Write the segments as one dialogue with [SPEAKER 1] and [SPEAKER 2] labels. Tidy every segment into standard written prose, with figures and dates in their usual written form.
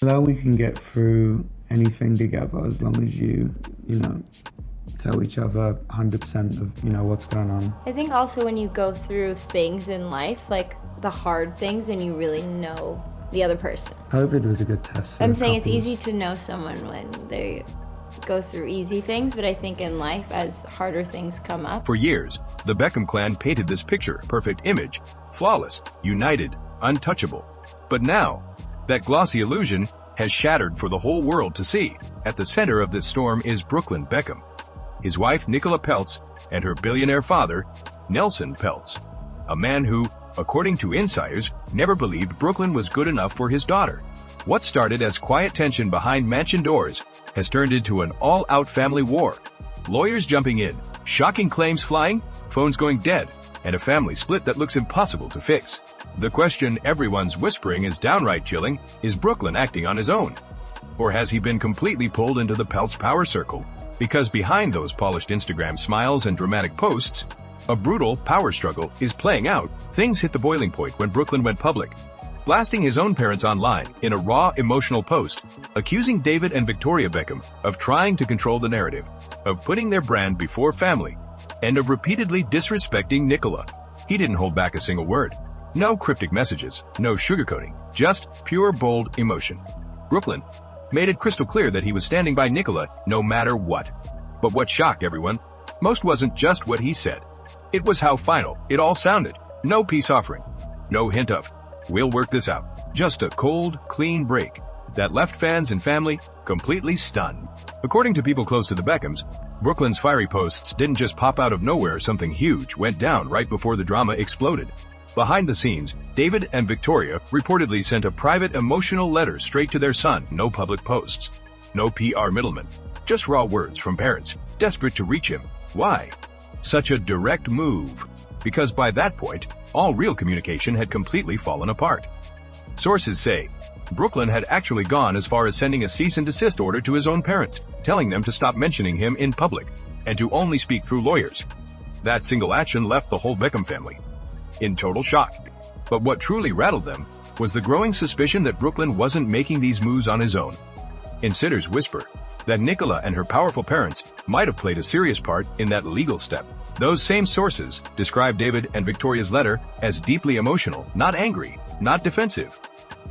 [SPEAKER 1] Though we can get through anything together as long as you know, tell each other 100% of, what's going on.
[SPEAKER 2] I think also when you go through things in life, like the hard things, and you really know the other person.
[SPEAKER 1] COVID was a good test for
[SPEAKER 2] I'm saying it's
[SPEAKER 1] couples.
[SPEAKER 2] easy to know someone when they go through easy things, but I think in life, as harder things come up.
[SPEAKER 3] For years, the Beckham clan painted this picture, perfect image, flawless, united, untouchable. But now, that glossy illusion has shattered for the whole world to see. At the center of this storm is Brooklyn Beckham, his wife Nicola Peltz, and her billionaire father, Nelson Peltz, a man who, according to insiders, never believed Brooklyn was good enough for his daughter. What started as quiet tension behind mansion doors has turned into an all-out family war. Lawyers jumping in, shocking claims flying, phones going dead, and a family split that looks impossible to fix. The question everyone's whispering is downright chilling: is Brooklyn acting on his own? Or has he been completely pulled into the Peltz power circle? Because behind those polished Instagram smiles and dramatic posts, a brutal power struggle is playing out. Things hit the boiling point when Brooklyn went public, blasting his own parents online in a raw, emotional post, accusing David and Victoria Beckham of trying to control the narrative, of putting their brand before family, and of repeatedly disrespecting Nicola. He didn't hold back a single word. No cryptic messages, no sugarcoating, just pure, bold emotion. Brooklyn made it crystal clear that he was standing by Nicola no matter what. But what shocked everyone most wasn't just what he said. It was how final it all sounded. No peace offering, no hint of, "We'll work this out." Just a cold, clean break that left fans and family completely stunned. According to people close to the Beckhams, Brooklyn's fiery posts didn't just pop out of nowhere. Something huge went down right before the drama exploded. Behind the scenes, David and Victoria reportedly sent a private emotional letter straight to their son. No public posts, no PR middleman, just raw words from parents desperate to reach him. Why such a direct move? Because by that point, all real communication had completely fallen apart. Sources say Brooklyn had actually gone as far as sending a cease and desist order to his own parents, telling them to stop mentioning him in public and to only speak through lawyers. That single action left the whole Beckham family in total shock. But what truly rattled them was the growing suspicion that Brooklyn wasn't making these moves on his own. Insiders whisper that Nicola and her powerful parents might have played a serious part in that legal step. Those same sources describe David and Victoria's letter as deeply emotional, not angry, not defensive,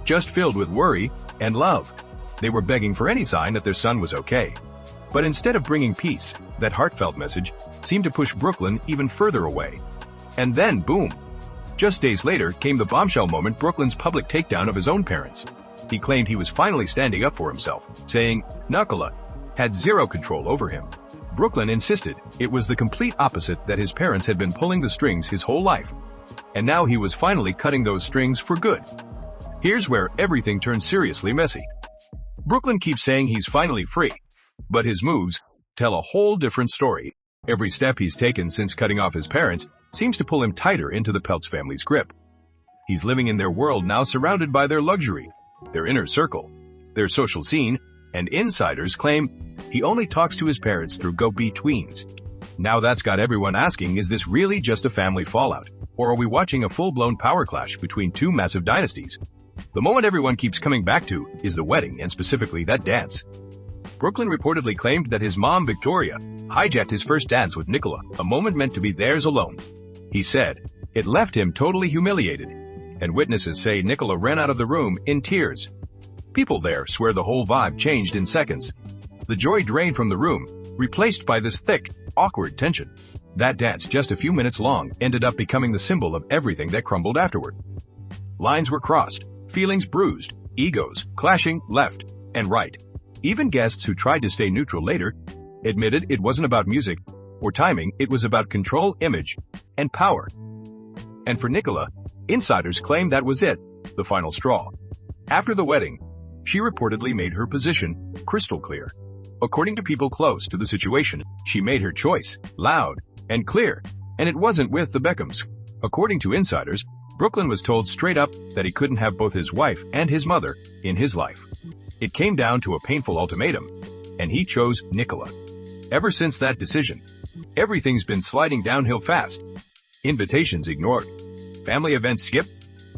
[SPEAKER 3] just filled with worry and love. They were begging for any sign that their son was okay. But instead of bringing peace, that heartfelt message seemed to push Brooklyn even further away. And then, boom! Just days later came the bombshell moment: Brooklyn's public takedown of his own parents. He claimed he was finally standing up for himself, saying Nicola had zero control over him. Brooklyn insisted it was the complete opposite, that his parents had been pulling the strings his whole life. And now he was finally cutting those strings for good. Here's where everything turns seriously messy. Brooklyn keeps saying he's finally free, but his moves tell a whole different story. Every step he's taken since cutting off his parents seems to pull him tighter into the Peltz family's grip. He's living in their world now, surrounded by their luxury, their inner circle, their social scene, and insiders claim he only talks to his parents through go-betweens. Now that's got everyone asking, is this really just a family fallout? Or are we watching a full-blown power clash between two massive dynasties? The moment everyone keeps coming back to is the wedding, and specifically that dance. Brooklyn reportedly claimed that his mom, Victoria, hijacked his first dance with Nicola, a moment meant to be theirs alone. He said it left him totally humiliated, and witnesses say Nicola ran out of the room in tears. People there swear the whole vibe changed in seconds. The joy drained from the room, replaced by this thick, awkward tension. That dance, just a few minutes long, ended up becoming the symbol of everything that crumbled afterward. Lines were crossed, feelings bruised, egos clashing left and right. Even guests who tried to stay neutral later admitted it wasn't about music or timing, it was about control, image, and power. And for Nicola, insiders claim that was it, the final straw. After the wedding, she reportedly made her position crystal clear. According to people close to the situation, she made her choice loud and clear, and it wasn't with the Beckhams. According to insiders, Brooklyn was told straight up that he couldn't have both his wife and his mother in his life. It came down to a painful ultimatum, and he chose Nicola. Ever since that decision, everything's been sliding downhill fast. Invitations ignored, family events skipped,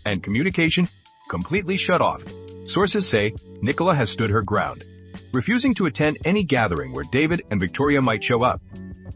[SPEAKER 3] and communication completely shut off. Sources say Nicola has stood her ground, refusing to attend any gathering where David and Victoria might show up.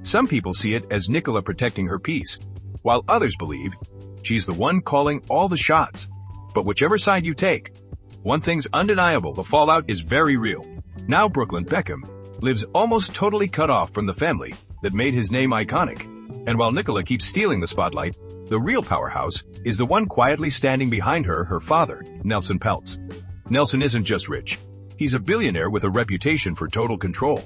[SPEAKER 3] Some people see it as Nicola protecting her peace, while others believe she's the one calling all the shots. But whichever side you take, one thing's undeniable: the fallout is very real. Now Beckham lives almost totally cut off from the family that made his name iconic. And while Nicola keeps stealing the spotlight, the real powerhouse is the one quietly standing behind her, her father, Nicola Peltz. Nelson isn't just rich. He's a billionaire with a reputation for total control,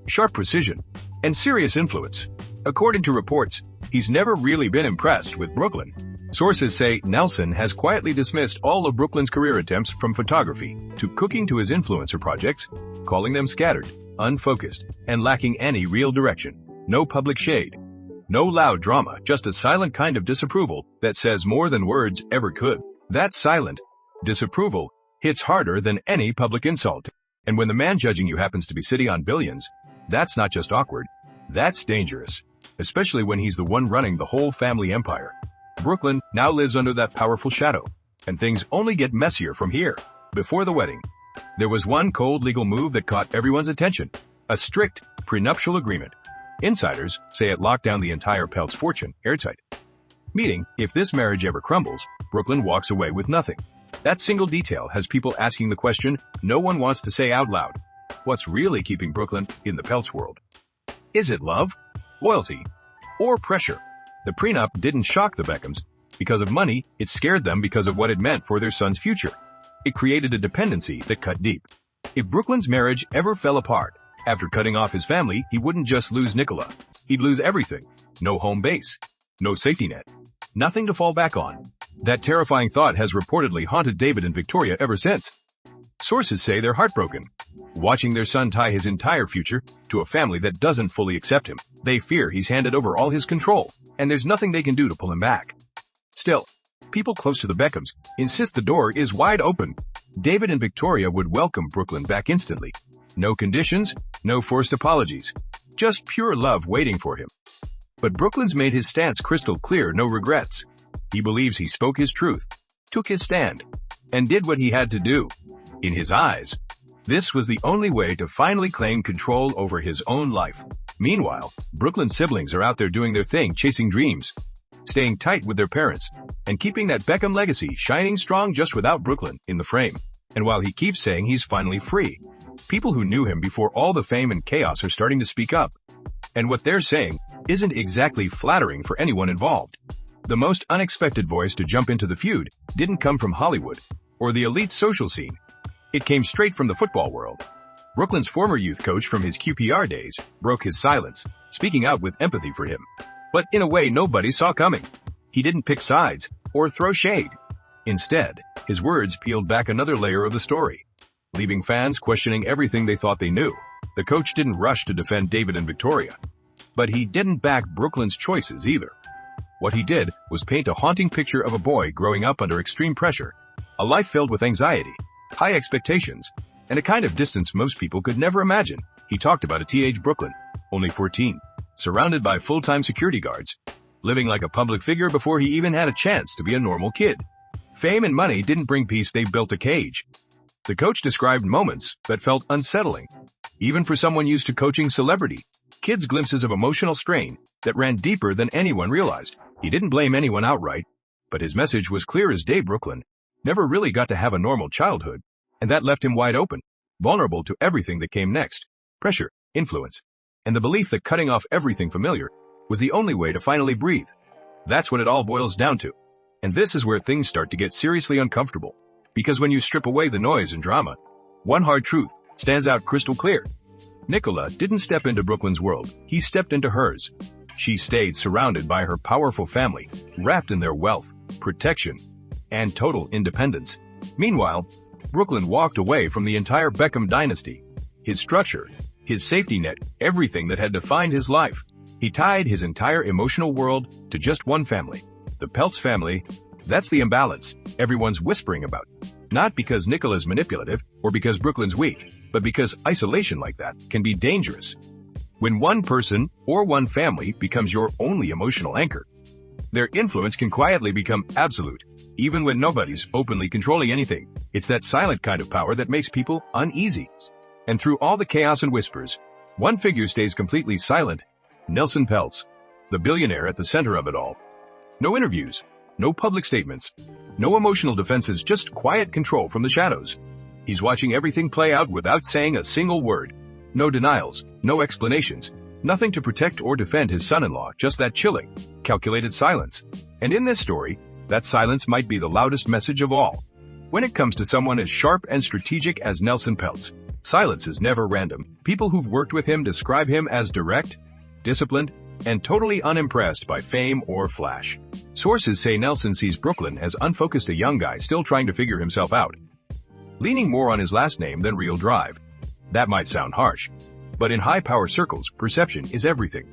[SPEAKER 3] sharp precision, and serious influence. According to reports, he's never really been impressed with Brooklyn. Sources say Nelson has quietly dismissed all of Brooklyn's career attempts, from photography to cooking to his influencer projects, calling them scattered, unfocused, and lacking any real direction. No public shade, no loud drama, just a silent kind of disapproval that says more than words ever could. That silent disapproval hits harder than any public insult. And when the man judging you happens to be sitting on billions, that's not just awkward, that's dangerous, especially when he's the one running the whole family empire. Brooklyn now lives under that powerful shadow, and things only get messier from here. Before the wedding, there was one cold legal move that caught everyone's attention: a strict prenuptial agreement. Insiders say it locked down the entire Peltz fortune airtight, meaning if this marriage ever crumbles, Brooklyn walks away with nothing. That single detail has people asking the question no one wants to say out loud: what's really keeping Brooklyn in the Peltz world? Is it love, loyalty, or pressure? The prenup didn't shock the Beckhams because of money, it scared them because of what it meant for their son's future. It created a dependency that cut deep. If Brooklyn's marriage ever fell apart, after cutting off his family, he wouldn't just lose Nicola. He'd lose everything. No home base, no safety net, nothing to fall back on. That terrifying thought has reportedly haunted David and Victoria ever since. Sources say they're heartbroken, watching their son tie his entire future to a family that doesn't fully accept him. They fear he's handed over all his control, and there's nothing they can do to pull him back. Still, people close to the Beckhams insist the door is wide open. David and Victoria would welcome Brooklyn back instantly. No conditions, no forced apologies, just pure love waiting for him. But Brooklyn's made his stance crystal clear: no regrets. He believes he spoke his truth, took his stand, and did what he had to do. In his eyes, this was the only way to finally claim control over his own life. Meanwhile, Brooklyn's siblings are out there doing their thing, chasing dreams, staying tight with their parents, and keeping that Beckham legacy shining strong just without Brooklyn in the frame. And while he keeps saying he's finally free, people who knew him before all the fame and chaos are starting to speak up. And what they're saying isn't exactly flattering for anyone involved. The most unexpected voice to jump into the feud didn't come from Hollywood or the elite social scene. It came straight from the football world. Brooklyn's former youth coach from his QPR days broke his silence, speaking out with empathy for him. But in a way nobody saw coming. He didn't pick sides or throw shade. Instead, his words peeled back another layer of the story, leaving fans questioning everything they thought they knew. The coach didn't rush to defend David and Victoria, but he didn't back Brooklyn's choices either. What he did was paint a haunting picture of a boy growing up under extreme pressure, a life filled with anxiety, high expectations, and a kind of distance most people could never imagine. He talked about a teenage Brooklyn, only 14, surrounded by full-time security guards, living like a public figure before he even had a chance to be a normal kid. Fame and money didn't bring peace, they built a cage. The coach described moments that felt unsettling, even for someone used to coaching celebrity. Kids' glimpses of emotional strain that ran deeper than anyone realized. He didn't blame anyone outright, but his message was clear as day: Brooklyn never really got to have a normal childhood, and that left him wide open, vulnerable to everything that came next: pressure, influence, and the belief that cutting off everything familiar was the only way to finally breathe. That's what it all boils down to. And this is where things start to get seriously uncomfortable. Because when you strip away the noise and drama, one hard truth stands out crystal clear. Nicola didn't step into Brooklyn's world, he stepped into hers. She stayed surrounded by her powerful family, wrapped in their wealth, protection, and total independence. Meanwhile, Brooklyn walked away from the entire Beckham dynasty, his structure, his safety net, everything that had defined his life. He tied his entire emotional world to just one family, the Peltz family. That's the imbalance everyone's whispering about. Not because Nicola's manipulative or because Brooklyn's weak, but because isolation like that can be dangerous. When one person or one family becomes your only emotional anchor, their influence can quietly become absolute. even when nobody's openly controlling anything. It's that silent kind of power that makes people uneasy. And through all the chaos and whispers, one figure stays completely silent: Nicola Peltz, the billionaire at the center of it all. No interviews, no public statements, no emotional defenses, just quiet control from the shadows. He's watching everything play out without saying a single word. No denials, no explanations, nothing to protect or defend his son-in-law, just that chilling, calculated silence. And in this story, that silence might be the loudest message of all. When it comes to someone as sharp and strategic as Nicola Peltz, silence is never random. People who've worked with him describe him as direct, disciplined, and totally unimpressed by fame or flash. Sources say Nelson sees Brooklyn as unfocused, a young guy still trying to figure himself out, leaning more on his last name than real drive. That might sound harsh, but in high-power circles, perception is everything.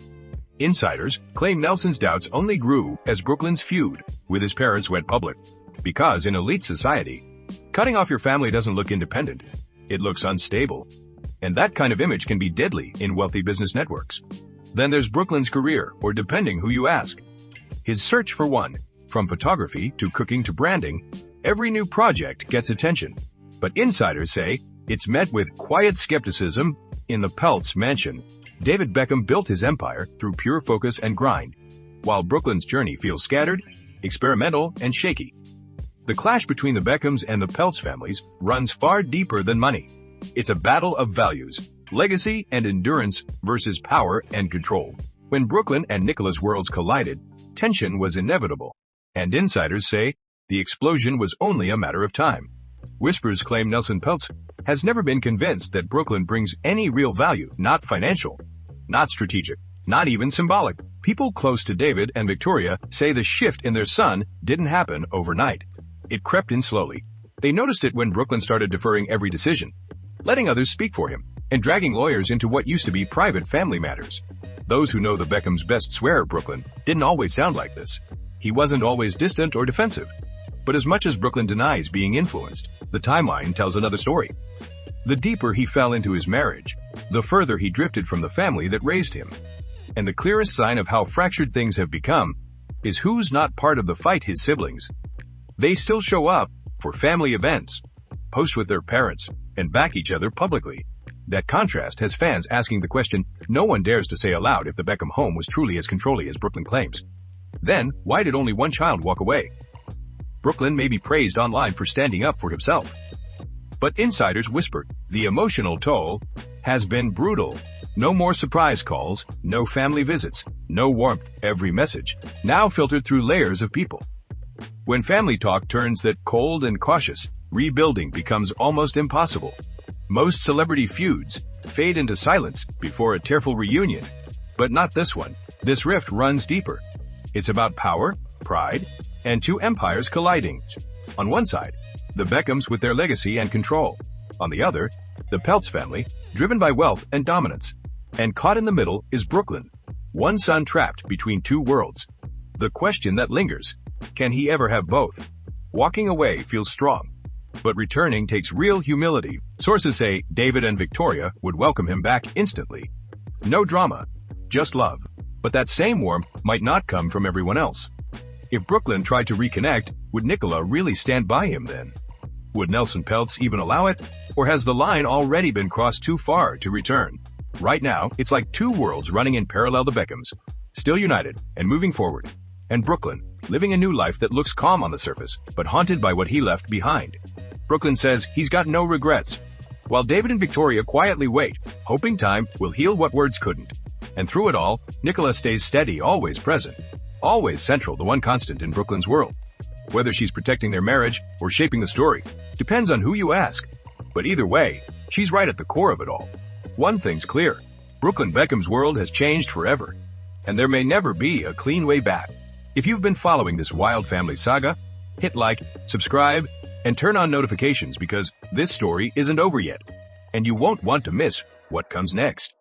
[SPEAKER 3] Insiders claim Nelson's doubts only grew as Brooklyn's feud with his parents went public. Because in elite society, cutting off your family doesn't look independent. It looks unstable. And that kind of image can be deadly in wealthy business networks. Then there's Brooklyn's career, or depending who you ask, his search for one. From photography to cooking to branding, every new project gets attention. But insiders say it's met with quiet skepticism. In the Peltz mansion, David Beckham built his empire through pure focus and grind, while Brooklyn's journey feels scattered, experimental, and shaky. The clash between the Beckhams and the Peltz families runs far deeper than money. It's a battle of values, legacy and endurance versus power and control. When Brooklyn and Nicola's worlds collided, tension was inevitable, and insiders say the explosion was only a matter of time. Whispers claim Nicola Peltz has never been convinced that Brooklyn brings any real value, not financial, not strategic, not even symbolic. People close to David and Victoria say the shift in their son didn't happen overnight. It crept in slowly. They noticed it when Brooklyn started deferring every decision, letting others speak for him, and dragging lawyers into what used to be private family matters. Those who know the Beckhams best swear Brooklyn didn't always sound like this. He wasn't always distant or defensive. But as much as Brooklyn denies being influenced, the timeline tells another story. The deeper he fell into his marriage, the further he drifted from the family that raised him. And the clearest sign of how fractured things have become is who's not part of the fight: his siblings. They still show up for family events, post with their parents, and back each other publicly. That contrast has fans asking the question no one dares to say aloud: if the Beckham home was truly as controlling as Brooklyn claims, then why did only one child walk away? Brooklyn may be praised online for standing up for himself, but insiders whisper the emotional toll has been brutal. No more surprise calls, no family visits, no warmth. Every message now filtered through layers of people. When family talk turns that cold and cautious, rebuilding becomes almost impossible. Most celebrity feuds fade into silence before a tearful reunion, but not this one. This rift runs deeper. It's about power, pride, and two empires colliding. On one side, the Beckhams with their legacy and control. On the other, the Peltz family, driven by wealth and dominance. And caught in the middle is Brooklyn, one son trapped between two worlds. The question that lingers: can he ever have both? Walking away feels strong, but returning takes real humility. Sources say David and Victoria would welcome him back instantly. No drama, just love. But that same warmth might not come from everyone else. If Brooklyn tried to reconnect, would Nicola really stand by him then? Would Nicola Peltz even allow it? Or has the line already been crossed too far to return? Right now, it's like two worlds running in parallel: the Beckhams, still united and moving forward, and Brooklyn, living a new life that looks calm on the surface, but haunted by what he left behind. Brooklyn says he's got no regrets, while David and Victoria quietly wait, hoping time will heal what words couldn't. And through it all, Nicola stays steady, always present, always central, the one constant in Brooklyn's world. Whether she's protecting their marriage or shaping the story depends on who you ask. But either way, she's right at the core of it all. One thing's clear: Brooklyn Beckham's world has changed forever, and there may never be a clean way back. If you've been following this wild family saga, hit like, subscribe, and turn on notifications, because this story isn't over yet, and you won't want to miss what comes next.